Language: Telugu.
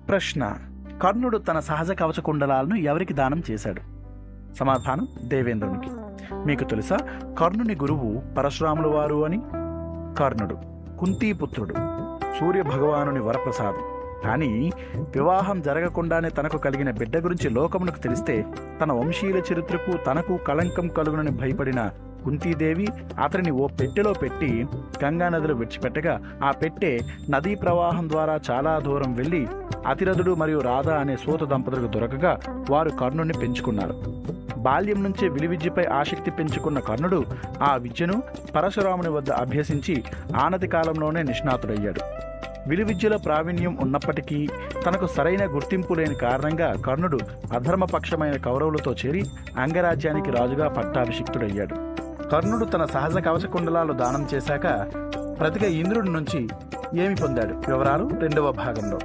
ప్రశ్న: కర్ణుడు తన సహజ కవచ కుండలాలను ఎవరికి దానం చేశాడు? సమాధానం: దేవేంద్రునికి. మీకు తెలుసా కర్ణుని గురువు పరశురాముల వారు అని? కర్ణుడు కుంతీపుత్రుడు, సూర్య భగవానుని వరప్రసాదం. కానీ వివాహం జరగకుండానే తనకు కలిగిన బిడ్డ గురించి లోకమునకు తెలిస్తే తన వంశీయుల చరిత్రకు తనకు కళంకం కలుగునని భయపడిన కుంతీదేవి అతనిని ఓ పెట్టెలో పెట్టి గంగానదిలో విడిచిపెట్టగా ఆ పెట్టె నదీ ప్రవాహం ద్వారా చాలా దూరం వెళ్ళి అతిరథుడు మరియు రాధ అనే సూత దంపతులకు దొరకగా వారు కర్ణుడిని పెంచుకున్నారు. బాల్యం నుంచే విలువిద్యపై ఆసక్తి పెంచుకున్న కర్ణుడు ఆ విద్యను పరశురాముని వద్ద అభ్యసించి ఆనతి కాలంలోనే నిష్ణాతుడయ్యాడు. విలువిద్యలో ప్రావీణ్యం ఉన్నప్పటికీ తనకు సరైన గుర్తింపు లేని కారణంగా కర్ణుడు అధర్మపక్షమైన కౌరవులతో చేరి అంగరాజ్యానికి రాజుగా పట్టాభిషిక్తుడయ్యాడు. కర్ణుడు తన సహజ కవచ కుండలాలు దానం చేశాక ప్రతిగా ఇంద్రుడి నుంచి ఏమి పొందాడు? వివరాలు 2వ భాగంలో.